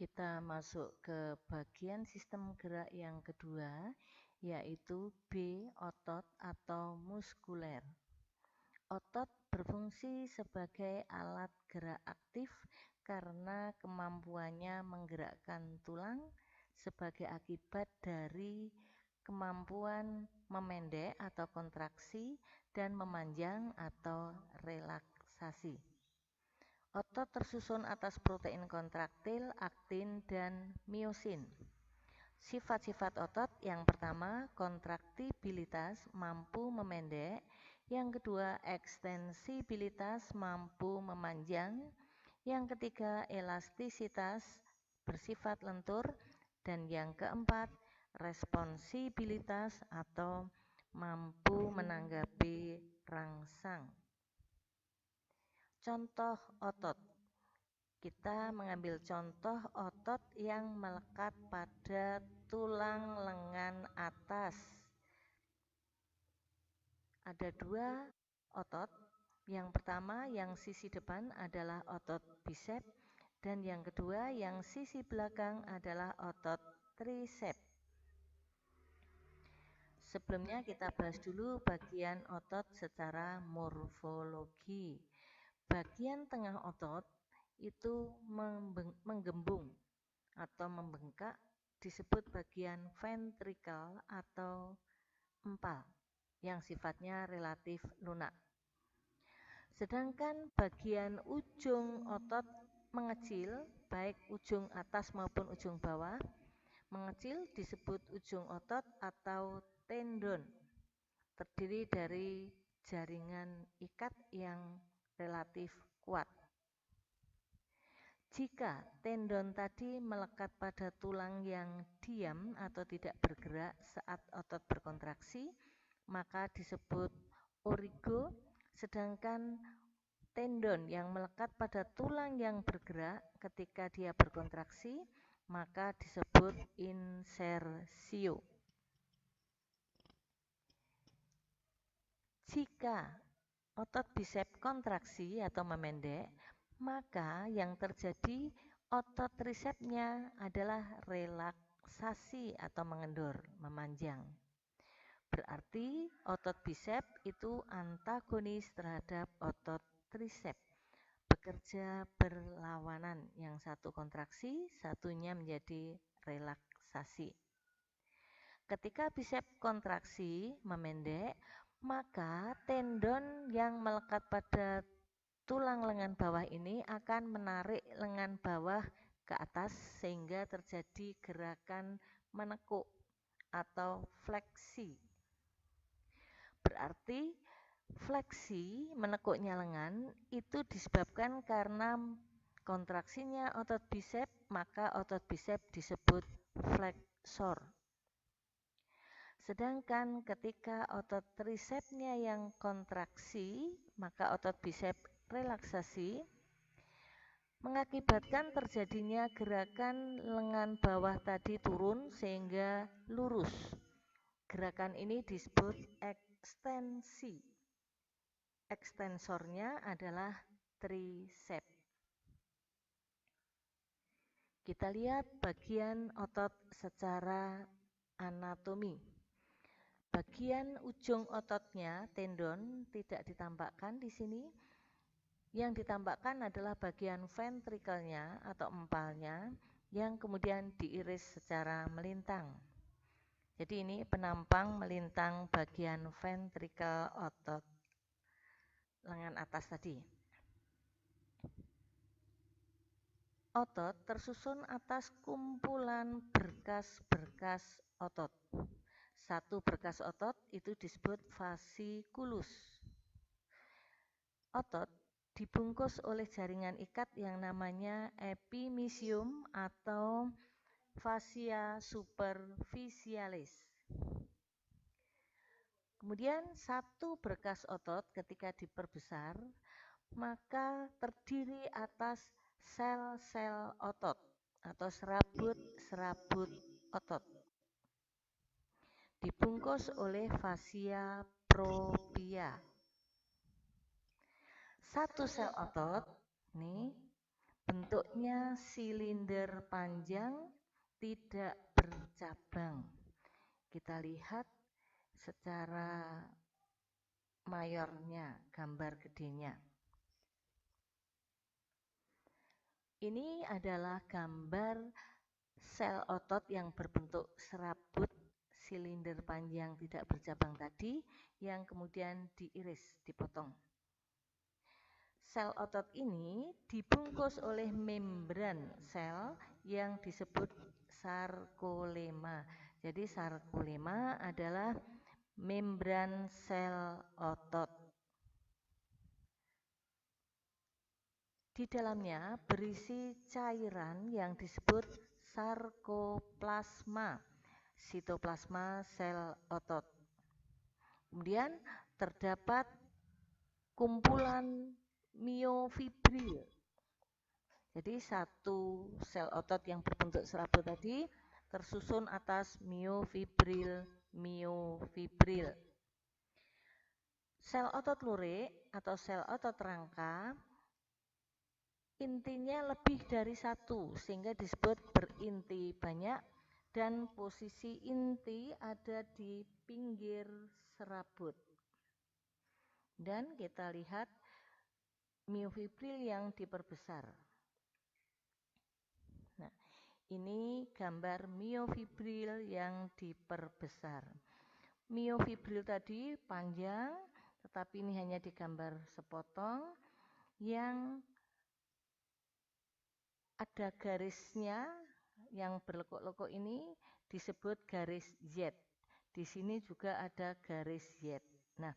Kita masuk ke bagian sistem gerak yang kedua, yaitu B. Otot atau muskuler. Otot berfungsi sebagai alat gerak aktif karena kemampuannya menggerakkan tulang sebagai akibat dari kemampuan memendek atau kontraksi dan memanjang atau relaksasi. Otot tersusun atas protein kontraktil, aktin, dan miosin. Sifat-sifat otot yang pertama, kontraktibilitas mampu memendek, yang kedua, ekstensibilitas mampu memanjang, yang ketiga, elastisitas bersifat lentur, dan yang keempat, responsibilitas atau mampu menanggapi rangsang. Contoh otot. Kita mengambil contoh otot yang melekat pada tulang lengan atas. Ada dua otot. Yang pertama yang sisi depan adalah otot bisep dan yang kedua yang sisi belakang adalah otot trisep. Sebelumnya kita bahas dulu bagian otot secara morfologi. Bagian tengah otot itu menggembung atau membengkak disebut bagian ventrikel atau empal yang sifatnya relatif lunak. Sedangkan bagian ujung otot mengecil, baik ujung atas maupun ujung bawah, mengecil disebut ujung otot atau tendon. Terdiri dari jaringan ikat yang relatif kuat. Jika tendon tadi melekat pada tulang yang diam atau tidak bergerak saat otot berkontraksi, maka disebut origo, sedangkan tendon yang melekat pada tulang yang bergerak ketika dia berkontraksi, maka disebut insersio. Jika otot bisep kontraksi atau memendek, maka yang terjadi otot trisepsnya adalah relaksasi atau mengendur, memanjang. Berarti otot bisep itu antagonis terhadap otot trisep. Bekerja berlawanan, yang satu kontraksi, satunya menjadi relaksasi. Ketika bisep kontraksi, memendek, maka tendon yang melekat pada tulang lengan bawah ini akan menarik lengan bawah ke atas sehingga terjadi gerakan menekuk atau fleksi. Berarti fleksi menekuknya lengan itu disebabkan karena kontraksinya otot bisep, maka otot bisep disebut fleksor. Sedangkan ketika otot trisepsnya yang kontraksi, maka otot bisep relaksasi, mengakibatkan terjadinya gerakan lengan bawah tadi turun sehingga lurus. Gerakan ini disebut ekstensi. Ekstensornya adalah trisep. Kita lihat bagian otot secara anatomi. Bagian ujung ototnya, tendon, tidak ditampakkan di sini. Yang ditampakkan adalah bagian ventrikelnya atau empalnya yang kemudian diiris secara melintang. Jadi ini penampang melintang bagian ventrikel otot lengan atas tadi. Otot tersusun atas kumpulan berkas-berkas otot. Satu berkas otot itu disebut fasciculus. Otot dibungkus oleh jaringan ikat yang namanya epimysium atau fascia superficialis. Kemudian satu berkas otot ketika diperbesar, maka terdiri atas sel-sel otot atau serabut-serabut otot. Dibungkus oleh fascia propria. Satu sel otot ini bentuknya silinder panjang, tidak bercabang. Kita lihat secara mayornya, gambar gedenya. Ini adalah gambar sel otot yang berbentuk serabut silinder panjang tidak bercabang tadi yang kemudian diiris, dipotong. Sel otot ini dibungkus oleh membran sel yang disebut sarkolema. Jadi sarkolema adalah membran sel otot. Di dalamnya berisi cairan yang disebut sarkoplasma, sitoplasma sel otot. Kemudian terdapat kumpulan miofibril. Jadi satu sel otot yang berbentuk serabut tadi tersusun atas miofibril. Sel otot lurik atau sel otot rangka intinya lebih dari satu sehingga disebut berinti banyak dan posisi inti ada di pinggir serabut. Dan kita lihat miofibril yang diperbesar. Nah, ini gambar miofibril yang diperbesar. Miofibril tadi panjang, tetapi ini hanya digambar sepotong yang ada garisnya yang berlekuk-lekuk ini disebut garis Z. Di sini juga ada garis Z. Nah,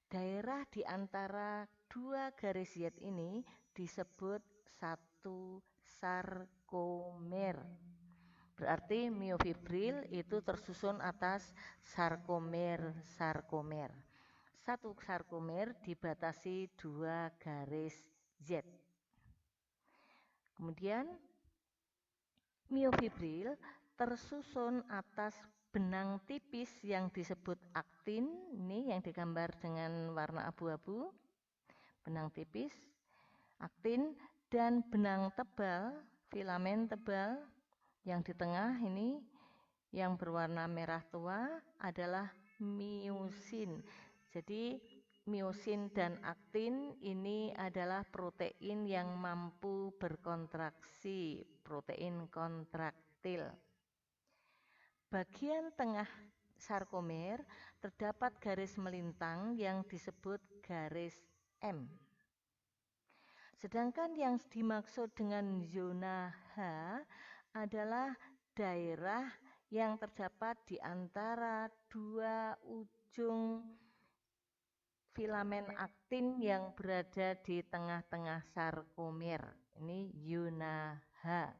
daerah di antara dua garis Z ini disebut satu sarkomer. Berarti miofibril itu tersusun atas sarkomer. Satu sarkomer dibatasi dua garis Z. Kemudian miofibril tersusun atas benang tipis yang disebut aktin, ini yang digambar dengan warna abu-abu, benang tipis, aktin, dan benang tebal, filamen tebal yang di tengah ini yang berwarna merah tua adalah miosin. Jadi miosin dan aktin ini adalah protein yang mampu berkontraksi, protein kontraktil. Bagian tengah sarkomer terdapat garis melintang yang disebut garis M. Sedangkan yang dimaksud dengan zona H adalah daerah yang terdapat di antara dua ujung filamen aktin yang berada di tengah-tengah sarkomer. Ini zona H.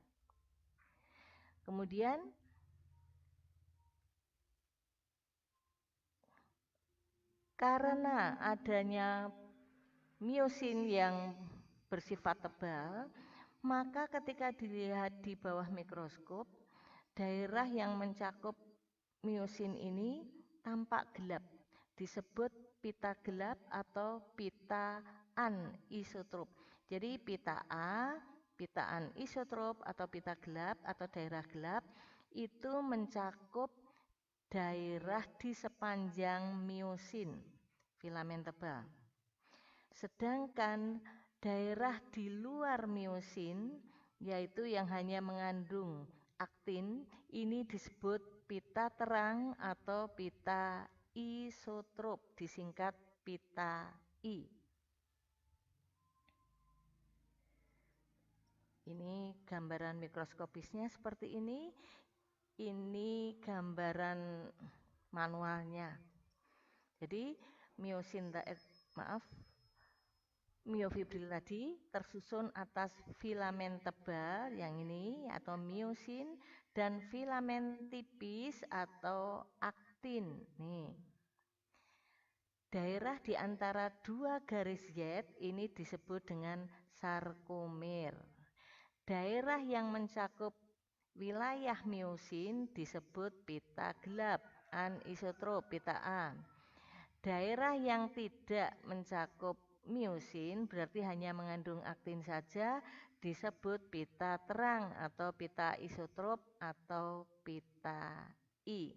Kemudian karena adanya miosin yang bersifat tebal, maka ketika dilihat di bawah mikroskop, daerah yang mencakup miosin ini tampak gelap, disebut pita gelap atau pita anisotrop. Jadi pita A, pita anisotrop atau pita gelap atau daerah gelap itu mencakup daerah di sepanjang miosin, filamen tebal. Sedangkan daerah di luar miosin, yaitu yang hanya mengandung aktin, ini disebut pita terang atau pita isotrop, disingkat pita I. Ini gambaran mikroskopisnya seperti ini. Ini gambaran manualnya. Jadi miofibril tadi tersusun atas filamen tebal yang ini atau miosin dan filamen tipis atau aktin. Nih. Daerah di antara dua garis Z ini disebut dengan sarkomer. Daerah yang mencakup wilayah miosin disebut pita gelap, anisotrop, pita A. Daerah yang tidak mencakup miosin berarti hanya mengandung aktin saja, disebut pita terang atau pita isotrop atau pita I.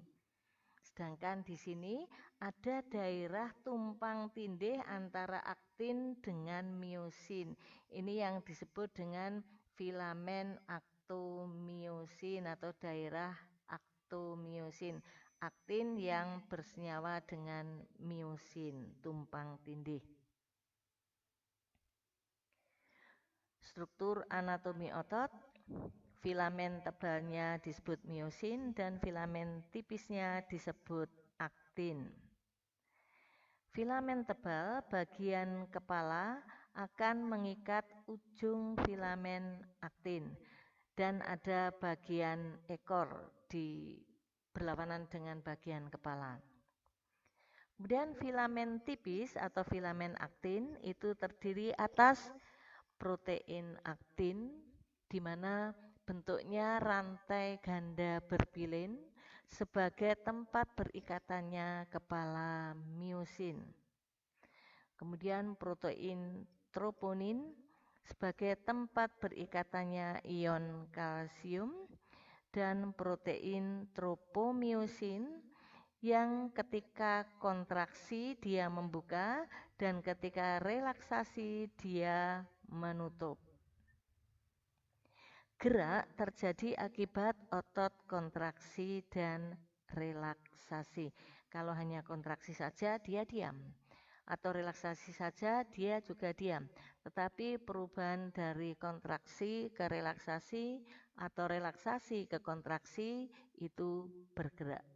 Sedangkan di sini ada daerah tumpang tindih antara aktin dengan miosin. Ini yang disebut dengan filamen aktomiosin atau daerah aktomiosin. Aktin yang bersenyawa dengan miosin, tumpang tindih. Struktur anatomi otot, filamen tebalnya disebut miosin dan filamen tipisnya disebut aktin. Filamen tebal bagian kepala akan mengikat ujung filamen aktin dan ada bagian ekor di berlawanan dengan bagian kepala. Kemudian filamen tipis atau filamen aktin itu terdiri atas protein aktin di mana bentuknya rantai ganda berpilin sebagai tempat berikatannya kepala miosin. Kemudian protein troponin sebagai tempat berikatannya ion kalsium dan protein tropomiosin yang ketika kontraksi dia membuka dan ketika relaksasi dia menutup. Gerak terjadi akibat otot kontraksi dan relaksasi. Kalau hanya kontraksi saja dia diam, atau relaksasi saja dia juga diam. Tetapi perubahan dari kontraksi ke relaksasi atau relaksasi ke kontraksi itu bergerak.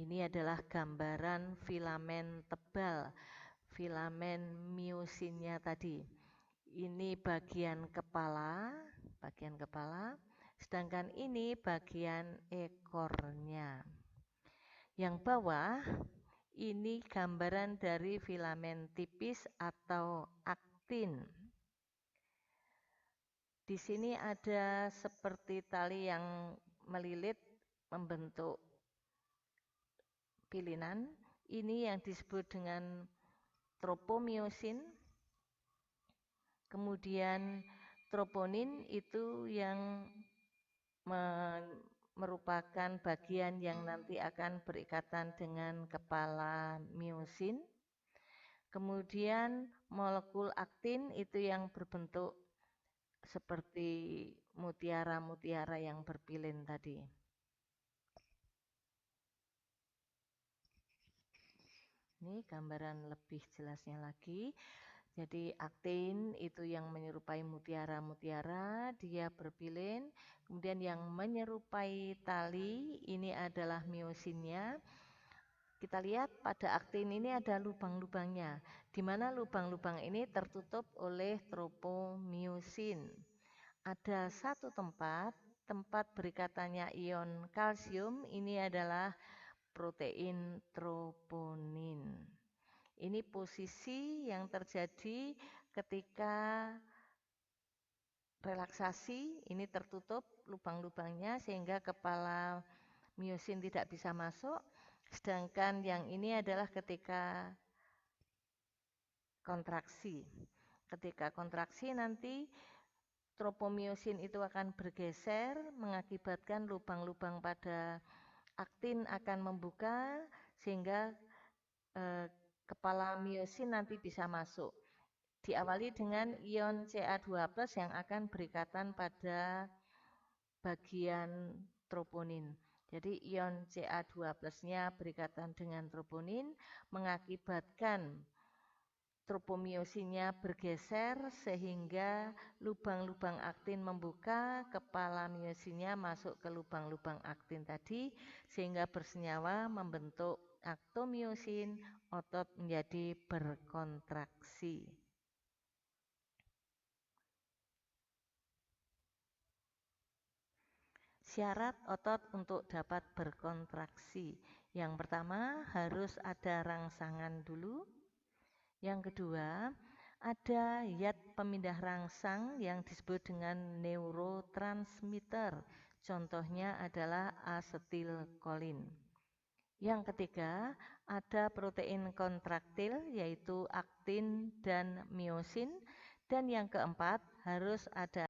Ini adalah gambaran filamen tebal, filamen miosinnya tadi. Ini bagian kepala, sedangkan ini bagian ekornya. Yang bawah ini gambaran dari filamen tipis atau aktin. Di sini ada seperti tali yang melilit membentuk pilinan. Ini yang disebut dengan tropomiosin. Kemudian troponin itu yang merupakan bagian yang nanti akan berikatan dengan kepala miosin. Kemudian molekul aktin itu yang berbentuk seperti mutiara-mutiara yang berpilin tadi. Ini gambaran lebih jelasnya lagi. Jadi aktin itu yang menyerupai mutiara-mutiara, dia berpilin. Kemudian yang menyerupai tali, ini adalah miosinnya. Kita lihat pada aktin ini ada lubang-lubangnya, di mana lubang-lubang ini tertutup oleh tropomiosin. Ada satu tempat berikatannya ion kalsium, ini adalah protein troponin. Ini posisi yang terjadi ketika relaksasi, ini tertutup lubang-lubangnya sehingga kepala miosin tidak bisa masuk. Sedangkan yang ini adalah ketika kontraksi. Ketika kontraksi nanti tropomiosin itu akan bergeser mengakibatkan lubang-lubang pada aktin akan membuka sehingga kepala miosin nanti bisa masuk. Diawali dengan ion Ca2+ yang akan berikatan pada bagian troponin. Jadi ion Ca2+-nya berikatan dengan troponin mengakibatkan tropomiosinnya bergeser sehingga lubang-lubang aktin membuka, kepala miosinnya masuk ke lubang-lubang aktin tadi sehingga bersenyawa membentuk aktomiosin, otot menjadi berkontraksi. Syarat otot untuk dapat berkontraksi. Yang pertama harus ada rangsangan dulu. Yang kedua, ada zat pemindah rangsang yang disebut dengan neurotransmitter. Contohnya adalah asetilkolin. Yang ketiga, ada protein kontraktil yaitu aktin dan miosin. Dan yang keempat, harus ada